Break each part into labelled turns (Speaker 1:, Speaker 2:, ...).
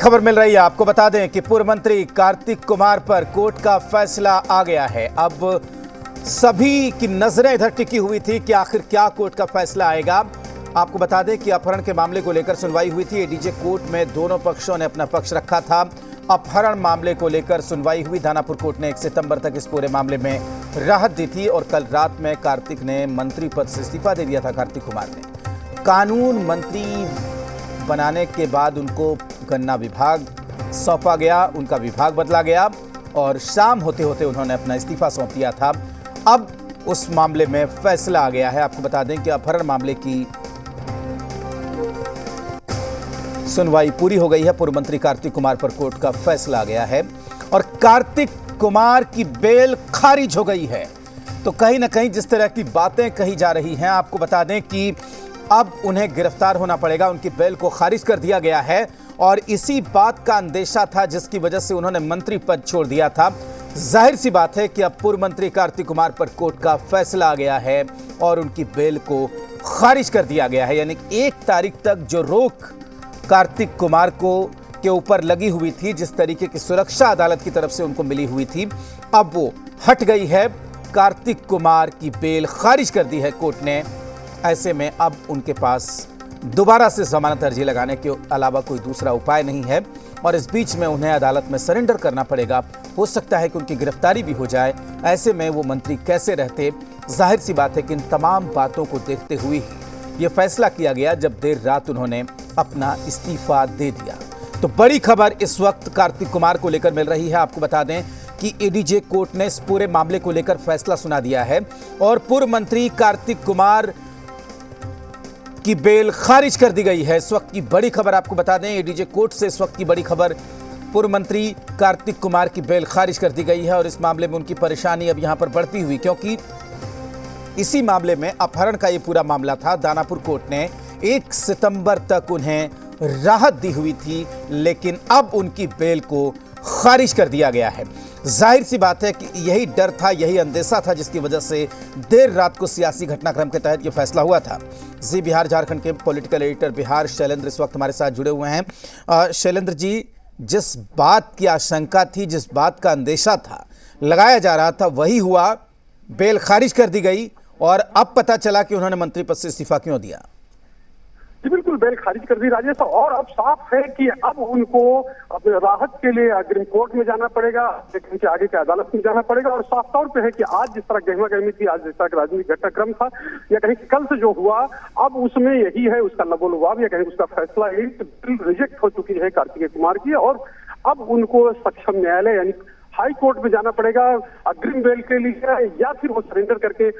Speaker 1: खबर मिल रही है, आपको बता दें कि पूर्व मंत्री कार्तिक कुमार पर कोर्ट का फैसला आ गया है। अब सभी की नजरें इधर टिकी हुई थी कि आखिर क्या कोर्ट का फैसला आएगा। आपको बता दें कि अपहरण के मामले को लेकर सुनवाई हुई थी। एडीजे कोर्ट में दोनों पक्षों ने अपना पक्ष रखा था। अपहरण मामले को लेकर सुनवाई हुई। दानापुर कोर्ट ने 1 सितंबर तक इस पूरे मामले में राहत दी थी और कल रात में कार्तिक ने मंत्री पद से इस्तीफा दे दिया था। कार्तिक कुमार ने कानून मंत्री बनाने के बाद उनको गन्ना विभाग सौंपा गया, उनका विभाग बदला गया और शाम होते होते उन्होंने अपना इस्तीफा सौंप दिया था। अब उस मामले में फैसला आ गया है। आपको बता दें कि अपहरण मामले की सुनवाई पूरी हो गई है। पूर्व मंत्री कार्तिक कुमार पर कोर्ट का फैसला आ गया है और कार्तिक कुमार की बेल खारिज हो गई है। तो कहीं ना कहीं जिस तरह की बातें कही जा रही हैं, आपको बता दें कि अब उन्हें गिरफ्तार होना पड़ेगा। उनकी बेल को खारिज कर दिया गया है और इसी बात का अंदेशा था जिसकी वजह से उन्होंने मंत्री पद छोड़ दिया था। जाहिर सी बात है कि अब पूर्व मंत्री कार्तिक कुमार पर कोर्ट का फैसला आ गया है और उनकी बेल को खारिज कर दिया गया है। यानी 1 तारीख तक जो रोक कार्तिक कुमार को के ऊपर लगी हुई थी, जिस तरीके की सुरक्षा अदालत की तरफ से उनको मिली हुई थी, अब वो हट गई है। कार्तिक कुमार की बेल खारिज कर दी है कोर्ट ने। ऐसे में अब उनके पास दोबारा से जमानत अर्जी लगाने के अलावा कोई दूसरा उपाय नहीं है और इस बीच में उन्हें अदालत में सरेंडर करना पड़ेगा। हो सकता है कि उनकी गिरफ्तारी भी हो जाए। ऐसे में वो मंत्री कैसे रहते? जाहिर सी बात है कि इन तमाम बातों को देखते हुए ही ये फैसला किया गया जब देर रात उन्होंने अपना इस्तीफा दे दिया। तो बड़ी खबर इस वक्त कार्तिक कुमार को लेकर मिल रही है। आपको बता दें कि एडीजे कोर्ट ने इस पूरे मामले को लेकर फैसला सुना दिया है और पूर्व मंत्री कार्तिक कुमार की बेल खारिज कर दी गई है। इस वक्त की बड़ी खबर आपको बता दें, एडीजे कोर्ट से इस वक्त की बड़ी खबर, पूर्व मंत्री कार्तिक कुमार की बेल खारिज कर दी गई है और इस मामले में उनकी परेशानी अब यहां पर बढ़ती हुई, क्योंकि इसी मामले में अपहरण का ये पूरा मामला था। दानापुर कोर्ट ने 1 सितंबर तक उन्हें राहत दी हुई थी, लेकिन अब उनकी बेल को खारिज कर दिया गया है। जाहिर सी बात है कि यही डर था, यही अंदेशा था जिसकी वजह से देर रात को सियासी घटनाक्रम के तहत यह फैसला हुआ था। जी बिहार झारखंड के पॉलिटिकल एडिटर बिहार शैलेंद्र इस वक्त हमारे साथ जुड़े हुए हैं। शैलेंद्र जी, जिस बात की आशंका थी, जिस बात का अंदेशा था, लगाया जा रहा था, वही हुआ। बेल खारिज कर दी गई और अब पता चला कि उन्होंने मंत्री पद से इस्तीफा क्यों दिया।
Speaker 2: जी बिल्कुल, बेल खारिज कर दी राजेश। और अब साफ है कि अब उनको अपने राहत के लिए अग्रिम कोर्ट में जाना पड़ेगा, लेकिन आगे के अदालत में जाना पड़ेगा। और साफ तौर पे है कि आज जिस तरह गहमा गहमी थी, आज जिस तरह का राजनीतिक घटनाक्रम था, या कहीं कल से जो हुआ, अब उसमें यही है उसका लबोलुबाब, या कहीं उसका फैसला रिजेक्ट हो चुकी है कार्तिकेय कुमार की और अब उनको सक्षम न्यायालय यानी हाई कोर्ट में जाना पड़ेगा अग्रिम बेल के लिए, या फिर वो सरेंडर करके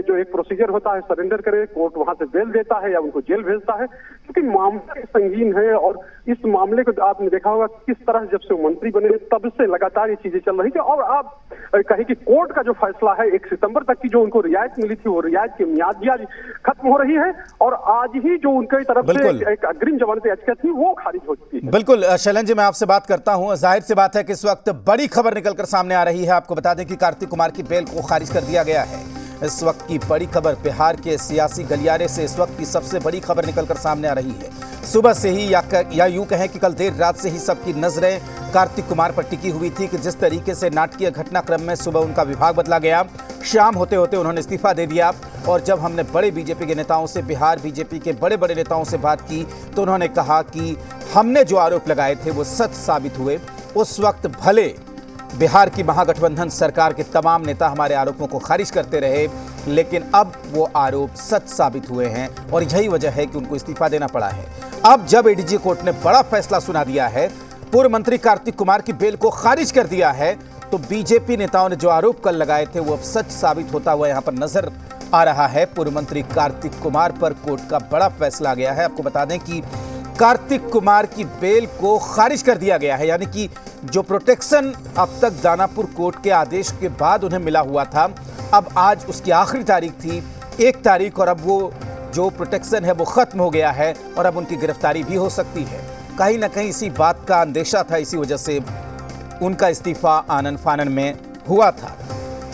Speaker 2: जो एक प्रोसीजर होता है, सरेंडर करे, कोर्ट वहां से बेल देता है या उनको जेल भेजता है, क्योंकि मामला संगीन है। और इस मामले को आपने देखा होगा किस तरह जब से मंत्री बने तब से लगातार ये चीजें चल रही थी। और आप कहें कि कोर्ट का जो फैसला है 1 सितंबर तक की जो उनको रियायत मिली थी, वो रियायत की मियाद भी आज खत्म हो रही है और आज ही जो उनकी तरफ से एक अग्रिम जमानत याचिका थी वो खारिज हो चुकी है।
Speaker 1: बिल्कुल शैलेंद्र जी, मैं आपसे बात करता हूं। जाहिर सी बात है कि इस वक्त बड़ी खबर निकलकर सामने आ रही है। आपको बता दें कि कार्तिक कुमार की बेल को खारिज कर दिया गया है। इस वक्त की बड़ी खबर बिहार के सियासी गलियारे से इस वक्त की सबसे बड़ी खबर निकलकर सामने आ रही है। सुबह से ही या यूं कहें कि कल देर रात से ही सबकी नजरें कार्तिक कुमार पर टिकी हुई थी कि जिस तरीके से नाटकीय घटनाक्रम में सुबह उनका विभाग बदला गया, शाम होते होते उन्होंने इस्तीफा दे दिया। और जब हमने बड़े बीजेपी के नेताओं से, बिहार बीजेपी के बड़े बड़े नेताओं से बात की तो उन्होंने कहा कि हमने जो आरोप लगाए थे वो सच साबित हुए। उस वक्त भले बिहार की महागठबंधन सरकार के तमाम नेता हमारे आरोपों को खारिज करते रहे, लेकिन अब वो आरोप सच साबित हुए हैं और यही वजह है कि उनको इस्तीफा देना पड़ा है। अब जब एडीजे कोर्ट ने बड़ा फैसला सुना दिया है, पूर्व मंत्री कार्तिक कुमार की बेल को खारिज कर दिया है, तो बीजेपी नेताओं ने जो आरोप कल लगाए थे वो अब सच साबित होता हुआ यहां पर नजर आ रहा है। पूर्व मंत्री कार्तिक कुमार पर कोर्ट का बड़ा फैसला आ गया है। आपको बता दें कि कार्तिक कुमार की बेल को खारिज कर दिया गया है, यानी कि जो प्रोटेक्शन अब तक दानापुर कोर्ट के आदेश के बाद उन्हें मिला हुआ था, अब आज उसकी आखिरी तारीख थी 1 तारीख, और अब वो जो प्रोटेक्शन है वो खत्म हो गया है और अब उनकी गिरफ्तारी भी हो सकती है। कहीं ना कहीं इसी बात का अंदेशा था, इसी वजह से उनका इस्तीफा आनन फानन में हुआ था।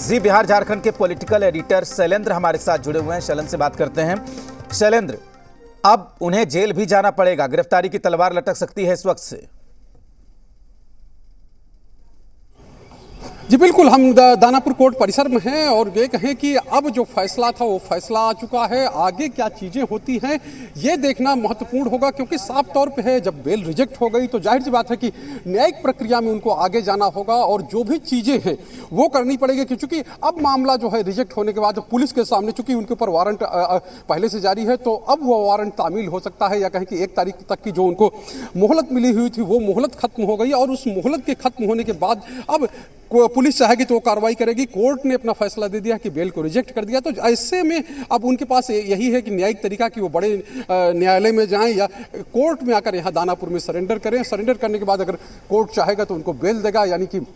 Speaker 1: जी बिहार झारखंड के पॉलिटिकल एडिटर शैलेंद्र हमारे साथ जुड़े हुए हैं। शैलेंद्र से बात करते हैं। शैलेंद्र, अब उन्हें जेल भी जाना पड़ेगा, गिरफ्तारी की तलवार लटक सकती है इस वक्त से।
Speaker 3: जी बिल्कुल, हम दानापुर कोर्ट परिसर में हैं और ये कहें कि अब जो फैसला था वो फैसला आ चुका है। आगे क्या चीज़ें होती हैं ये देखना महत्वपूर्ण होगा, क्योंकि साफ तौर पे है जब बेल रिजेक्ट हो गई तो जाहिर सी बात है कि न्यायिक प्रक्रिया में उनको आगे जाना होगा और जो भी चीज़ें हैं वो करनी पड़ेगी, क्योंकि अब मामला जो है रिजेक्ट होने के बाद पुलिस के सामने, चूंकि उनके ऊपर वारंट पहले से जारी है, तो अब वो वारंट तामील हो सकता है, या कहें कि 1 तारीख तक की जो उनको मोहलत मिली हुई थी वो मोहलत खत्म हो गई और उस मोहलत के खत्म होने के बाद अब पुलिस चाहेगी तो वो कार्रवाई करेगी। कोर्ट ने अपना फैसला दे दिया कि बेल को रिजेक्ट कर दिया, तो ऐसे में अब उनके पास यही है कि न्यायिक तरीका कि वो बड़े न्यायालय में जाएं या कोर्ट में आकर यहाँ दानापुर में सरेंडर करें। सरेंडर करने के बाद अगर कोर्ट चाहेगा तो उनको बेल देगा, यानी कि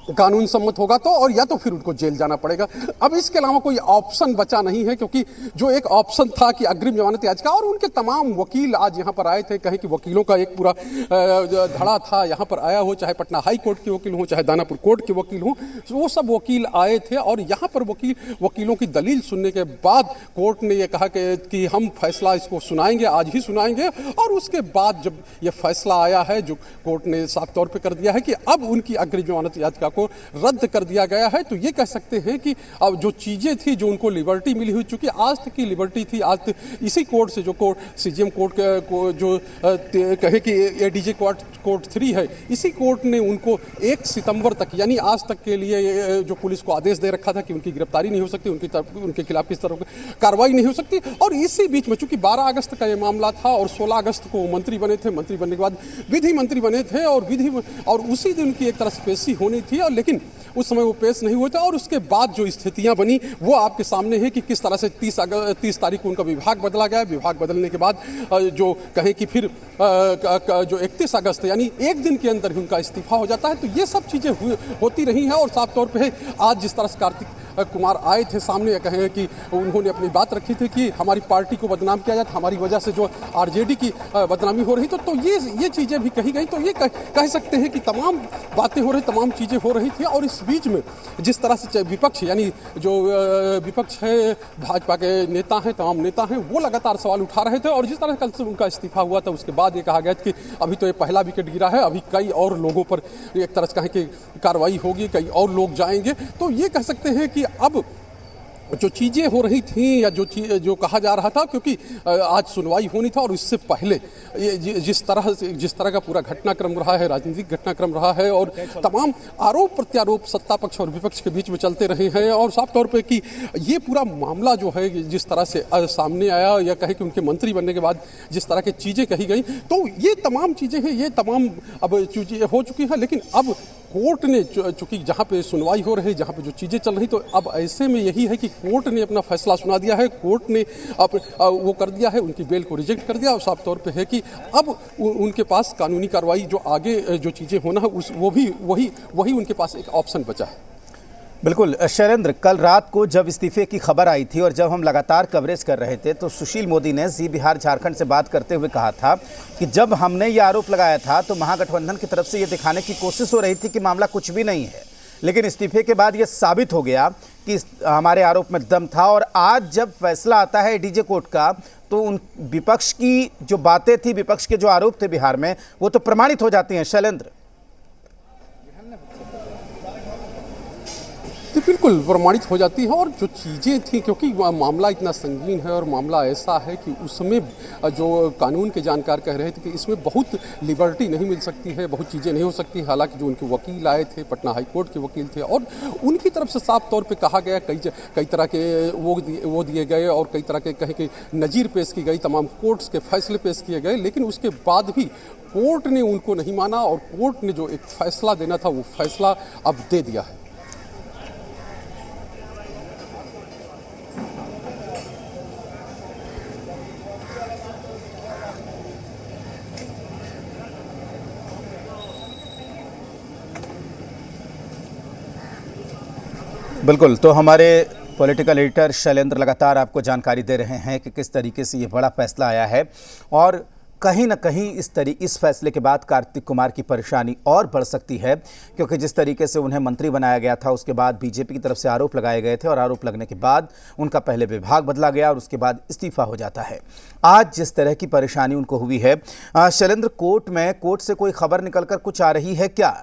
Speaker 3: कानून सम्मत होगा तो, और या तो फिर उनको जेल जाना पड़ेगा। अब इसके अलावा कोई ऑप्शन बचा नहीं है, क्योंकि जो एक ऑप्शन था कि अग्रिम जमानत याचिका, और उनके तमाम वकील आज यहाँ पर आए थे, कहें कि वकीलों का एक पूरा धड़ा था यहाँ पर आया हो, चाहे पटना हाई कोर्ट के वकील हों चाहे दानापुर कोर्ट के वकील हों, वो सब वकील आए थे और यहाँ पर वकीलों की दलील सुनने के बाद कोर्ट ने यह कहा कि हम फैसला इसको सुनाएंगे, आज ही सुनाएंगे। और उसके बाद जब यह फैसला आया है, जो कोर्ट ने साफ तौर पर कर दिया है कि अब उनकी अग्रिम जमानत याचिका को रद्द कर दिया गया है, तो ये कह सकते हैं कि अब जो चीजें थी, जो उनको लिबर्टी मिली हुई, चूंकि आज तक की लिबर्टी थी, आज तक इसी कोर्ट से, जो कोर्ट सीजीएम कोर्ट को जो कहे कि एडीजे कोर्ट 3 है, इसी कोर्ट ने उनको 1 सितंबर तक, यानी आज तक के लिए जो पुलिस को आदेश दे रखा था कि उनकी गिरफ्तारी नहीं हो सकती, उनके खिलाफ किस तरह कार्रवाई नहीं हो सकती। और इसी बीच में चूंकि 12 अगस्त का यह मामला था और 16 अगस्त को मंत्री बने थे, मंत्री बनने के बाद विधि मंत्री बने थे और उसी दिन उनकी एक तरह से पेशी होनी थी, और लेकिन उस समय वो पेश नहीं हुए थे। और उसके बाद जो स्थितियां बनी वो आपके सामने है कि किस तरह से 30 तारीख को उनका विभाग बदला गया। विभाग बदलने के बाद जो कहें कि फिर जो 31 अगस्त यानी एक दिन के अंदर ही उनका इस्तीफा हो जाता है। तो ये सब चीज़ें होती रही हैं और साफ तौर पे आज जिस तरह से कार्तिक कुमार आए थे सामने, कहें कि उन्होंने अपनी बात रखी थी कि हमारी पार्टी को बदनाम किया जाता, हमारी वजह से जो आरजेडी की बदनामी हो रही, तो ये चीज़ें भी कही गई। तो ये कह सकते हैं कि तमाम बातें हो रही, तमाम चीज़ें हो रही थी। और इस बीच में जिस तरह से विपक्ष, यानी जो विपक्ष है, भाजपा के नेता हैं, तमाम नेता हैं, वो लगातार सवाल उठा रहे थे। और जिस तरह कल से उनका इस्तीफा हुआ था उसके बाद ये कहा गया कि अभी तो ये पहला विकेट गिरा है, अभी कई और लोगों पर एक तरह से कहें कि कार्रवाई होगी, कई और लोग जाएंगे। तो ये कह सकते हैं कि अब जो चीज़ें हो रही थी या जो कहा जा रहा था, क्योंकि आज सुनवाई होनी था और इससे पहले जिस तरह का पूरा घटनाक्रम रहा है, राजनीतिक घटनाक्रम रहा है, और तमाम आरोप प्रत्यारोप सत्ता पक्ष और विपक्ष के बीच में चलते रहे हैं। और साफ तौर पे कि ये पूरा मामला जो है जिस तरह से सामने आया, या कहे कि उनके मंत्री बनने के बाद जिस तरह की चीज़ें कही गई, तो ये तमाम चीज़ें हैं, ये तमाम अब चीज़ें हो चुकी हैं। लेकिन अब कोर्ट ने चूंकि जहाँ पे सुनवाई हो रही, जहाँ पे जो चीज़ें चल रही, तो अब ऐसे में यही है कि कोर्ट ने अपना फैसला सुना दिया है। कोर्ट ने अब वो कर दिया है, उनकी बेल को रिजेक्ट कर दिया। और साफ तौर पे है कि अब उनके पास कानूनी कार्रवाई जो आगे जो चीज़ें होना है वही उनके पास एक ऑप्शन बचा है।
Speaker 1: बिल्कुल शैलेंद्र, कल रात को जब इस्तीफे की खबर आई थी और जब हम लगातार कवरेज कर रहे थे, तो सुशील मोदी ने जी बिहार झारखंड से बात करते हुए कहा था कि जब हमने ये आरोप लगाया था तो महागठबंधन की तरफ से ये दिखाने की कोशिश हो रही थी कि मामला कुछ भी नहीं है, लेकिन इस्तीफे के बाद ये साबित हो गया कि हमारे आरोप में दम था। और आज जब फैसला आता है डीजे कोर्ट का, तो उन विपक्ष की जो बातें थी, विपक्ष के जो आरोप थे बिहार में, वो तो प्रमाणित हो जाती हैं। शैलेंद्र,
Speaker 3: तो बिल्कुल प्रमाणित हो जाती है। और जो चीज़ें थी, क्योंकि मामला इतना संगीन है और मामला ऐसा है कि उसमें जो कानून के जानकार कह रहे थे कि इसमें बहुत लिबर्टी नहीं मिल सकती है, बहुत चीज़ें नहीं हो सकती। हालांकि जो उनके वकील आए थे, पटना हाई कोर्ट के वकील थे, और उनकी तरफ से साफ तौर पे कहा गया, कई तरह के वो दिए गए और कई तरह के कहें कि नज़ीर पेश की गई, तमाम कोर्ट्स के फैसले पेश किए गए। लेकिन उसके बाद भी कोर्ट ने उनको नहीं माना और कोर्ट ने जो एक फैसला देना था वो फैसला अब दे दिया है।
Speaker 1: बिल्कुल, तो हमारे पॉलिटिकल एडिटर शैलेंद्र लगातार आपको जानकारी दे रहे हैं कि किस तरीके से ये बड़ा फैसला आया है। और कहीं ना कहीं इस फैसले के बाद कार्तिक कुमार की परेशानी और बढ़ सकती है, क्योंकि जिस तरीके से उन्हें मंत्री बनाया गया था उसके बाद बीजेपी की तरफ से आरोप लगाए गए थे और आरोप लगने के बाद उनका पहले विभाग बदला गया और उसके बाद इस्तीफा हो जाता है। आज जिस तरह की परेशानी उनको हुई है, शैलेंद्र, कोर्ट से कोई खबर निकलकर कुछ आ रही है क्या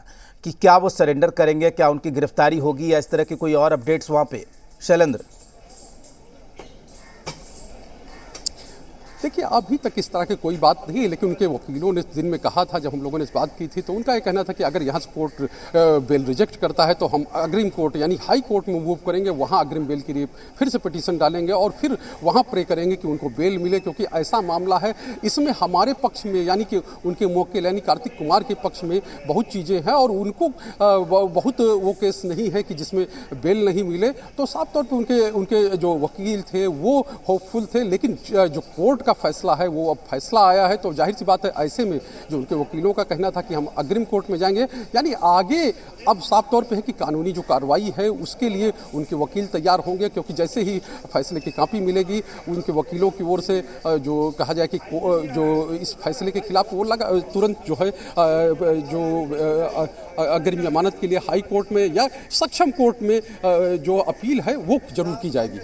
Speaker 1: कि क्या वो सरेंडर करेंगे, क्या उनकी गिरफ्तारी होगी या इस तरह की कोई और अपडेट्स वहां पे? शैलेंद्र,
Speaker 3: देखिए, अभी तक इस तरह की कोई बात नहीं है, लेकिन उनके वकीलों ने दिन में कहा था, जब हम लोगों ने इस बात की थी, तो उनका ये कहना था कि अगर यहाँ से कोर्ट बेल रिजेक्ट करता है तो हम अग्रिम कोर्ट यानी हाई कोर्ट में मूव करेंगे, वहाँ अग्रिम बेल के लिए फिर से पिटीशन डालेंगे और फिर वहाँ प्रे करेंगे कि उनको बेल मिले, क्योंकि ऐसा मामला है। इसमें हमारे पक्ष में यानी कि उनके मौके यानी कार्तिक कुमार के पक्ष में बहुत चीज़ें हैं और उनको बहुत वो केस नहीं है कि जिसमें बेल नहीं मिले। तो साफ तौर पर उनके जो वकील थे वो होपफुल थे, लेकिन जो कोर्ट का फैसला है वो अब फैसला आया है, तो जाहिर सी बात है ऐसे में जो उनके वकीलों का कहना था कि हम अग्रिम कोर्ट में जाएंगे, यानी आगे अब साफ तौर पे है कि कानूनी जो कार्रवाई है उसके लिए उनके वकील तैयार होंगे, क्योंकि जैसे ही फैसले की कॉपी मिलेगी उनके वकीलों की ओर से जो कहा जाए कि जो इस फैसले के खिलाफ वो तुरंत जो है जो अग्रिम जमानत के लिए हाई कोर्ट में या सक्षम कोर्ट में जो अपील है वो जरूर की जाएगी।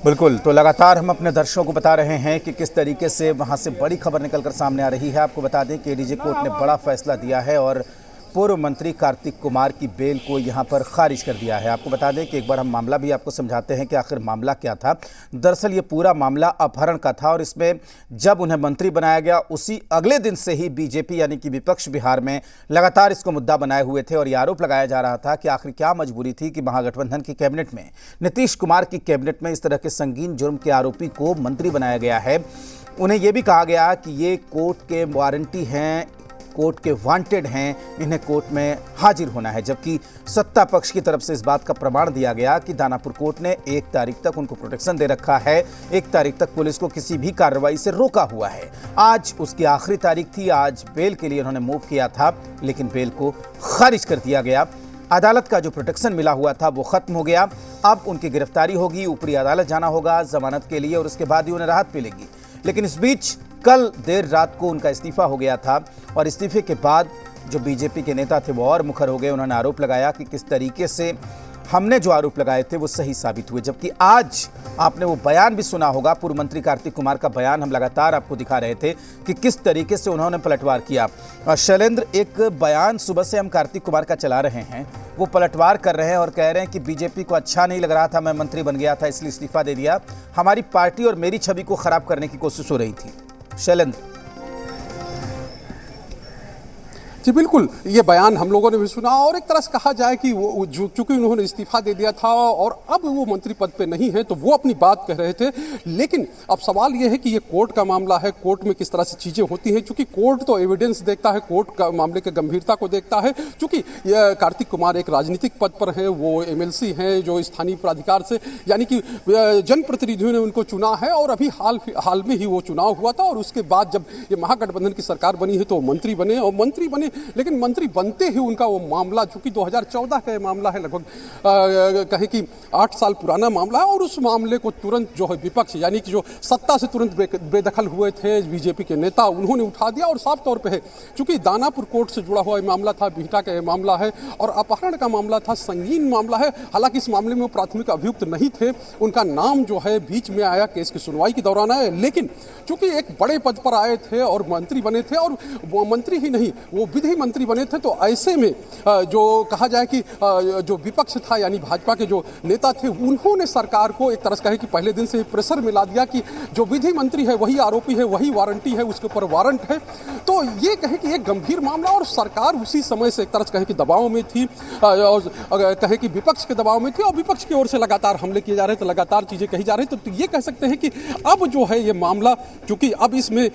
Speaker 1: बिल्कुल, तो लगातार हम अपने दर्शकों को बता रहे हैं कि किस तरीके से वहां से बड़ी खबर निकलकर सामने आ रही है। आपको बता दें कि एडीजे कोर्ट ने बड़ा फैसला दिया है और पूर्व मंत्री कार्तिक कुमार की बेल को यहां पर खारिज कर दिया है। आपको बता दें कि एक बार हम मामला भी आपको समझाते हैं कि आखिर मामला क्या था। दरअसल ये पूरा मामला अपहरण का था और इसमें जब उन्हें मंत्री बनाया गया उसी अगले दिन से ही बीजेपी यानी कि विपक्ष बिहार में लगातार इसको मुद्दा बनाए हुए थे और ये आरोप लगाया जा रहा था कि आखिर क्या मजबूरी थी कि महागठबंधन की कैबिनेट में, नीतीश कुमार की कैबिनेट में इस तरह के संगीन जुर्म के आरोपी को मंत्री बनाया गया है। उन्हें यह भी कहा गया कि ये कोर्ट के वारंटी हैं, कोर्ट के वांटेड हैं, इन्हें कोर्ट में हाजिर होना है, जबकि सत्ता पक्ष की तरफ से इस बात का प्रमाण दिया गया कि दानापुर कोर्ट ने 1 तारीख तक उनको प्रोटेक्शन दे रखा है, 1 तारीख तक पुलिस को किसी भी कार्रवाई से रोका हुआ है। आज उसकी आखिरी तारीख थी, आज बेल के लिए उन्होंने मूव किया था, लेकिन बेल को खारिज कर दिया गया। अदालत का जो प्रोटेक्शन मिला हुआ था वो खत्म हो गया। अब उनकी गिरफ्तारी होगी, ऊपरी अदालत जाना होगा जमानत के लिए और उसके बाद ही उन्हें राहत मिलेगी। लेकिन इस बीच कल देर रात को उनका इस्तीफा हो गया था और इस्तीफे के बाद जो बीजेपी के नेता थे वो और मुखर हो गए। उन्होंने आरोप लगाया कि किस तरीके से हमने जो आरोप लगाए थे वो सही साबित हुए, जबकि आज आपने वो बयान भी सुना होगा, पूर्व मंत्री कार्तिक कुमार का बयान हम लगातार आपको दिखा रहे थे कि किस तरीके से उन्होंने पलटवार किया। शैलेंद्र, एक बयान सुबह से हम कार्तिक कुमार का चला रहे हैं, वो पलटवार कर रहे हैं और कह रहे हैं कि बीजेपी को अच्छा नहीं लग रहा था, मैं मंत्री बन गया था इसलिए इस्तीफा दे दिया, हमारी पार्टी और मेरी छवि को खराब करने की कोशिश हो रही थी। शैलेंद्र,
Speaker 3: जी बिल्कुल, ये बयान हम लोगों ने भी सुना और एक तरह से कहा जाए कि वो चूंकि उन्होंने इस्तीफा दे दिया था और अब वो मंत्री पद पे नहीं है तो वो अपनी बात कह रहे थे। लेकिन अब सवाल ये है कि ये कोर्ट का मामला है, कोर्ट में किस तरह से चीज़ें होती हैं, क्योंकि कोर्ट तो एविडेंस देखता है, कोर्ट का मामले की गंभीरता को देखता है। क्योंकि कार्तिक कुमार एक राजनीतिक पद पर है, वो MLC हैं जो स्थानीय प्राधिकार से यानी कि जनप्रतिनिधियों ने उनको चुना है और अभी हाल में ही वो चुनाव हुआ था और उसके बाद जब ये महागठबंधन की सरकार बनी है तो मंत्री बने और मंत्री बने, लेकिन मंत्री बनते ही उनका वो मामला चूंकि 2014 का मामला है, लगभग कहें कि 8 साल पुराना मामला है और उस मामले को तुरंत जो है विपक्ष यानी कि जो सत्ता से तुरंत बेदखल हुए थे बीजेपी के नेता, उन्होंने उठा दिया। और साफ तौर पे है चूंकि दानापुर कोर्ट से जुड़ा हुआ मामला था, बिहटा का मामला है और अपहरण का मामला था, संगीन मामला है। हालांकि इस मामले में वो प्राथमिक अभियुक्त नहीं थे, उनका नाम जो है बीच में आया केस की सुनवाई के दौरान आया, लेकिन चूंकि एक बड़े पद पर आए थे और मंत्री बने थे और वो मंत्री ही नहीं वो विधि मंत्री बने थे, तो ऐसे में जो कहा जाए कि जो विपक्ष था यानी भाजपा के जो नेता थे उन्होंने सरकार को एक तरह से कहे कि पहले दिन से प्रेशर मिला दिया कि जो विधि मंत्री है वही आरोपी है, वही वारंटी है, उसके ऊपर वारंट है। तो ये कहे कि एक गंभीर मामला और सरकार उसी समय से एक तरह से कहे कि दबाव में थी और कहे कि विपक्ष के दबाव में थी और विपक्ष की ओर से लगातार हमले किए जा रहे थे, लगातार चीजें कही जा रही थी। तो ये कह सकते हैं कि अब जो है ये मामला क्योंकि अब इसमें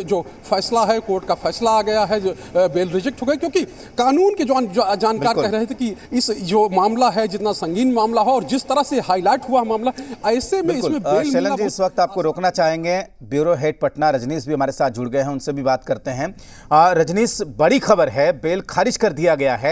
Speaker 3: जो फैसला है, कोर्ट का फैसला आ गया है, बेल रिजेक्ट हो गई, क्योंकि कानून के जो जानकार कह रहे थे कि इस जो मामला है जितना संगीन मामला है और जिस तरह से हाईलाइट हुआ मामला, ऐसे में इसमें बेल
Speaker 1: शैलेंद्र जी, इस वक्त आपको रोकना चाहेंगे, ब्यूरो हेड पटना रजनीश भी हमारे साथ जुड़ गए हैं, उनसे भी बात करते हैं। रजनीश, बड़ी खबर है, बेल खारिज कर दिया गया है।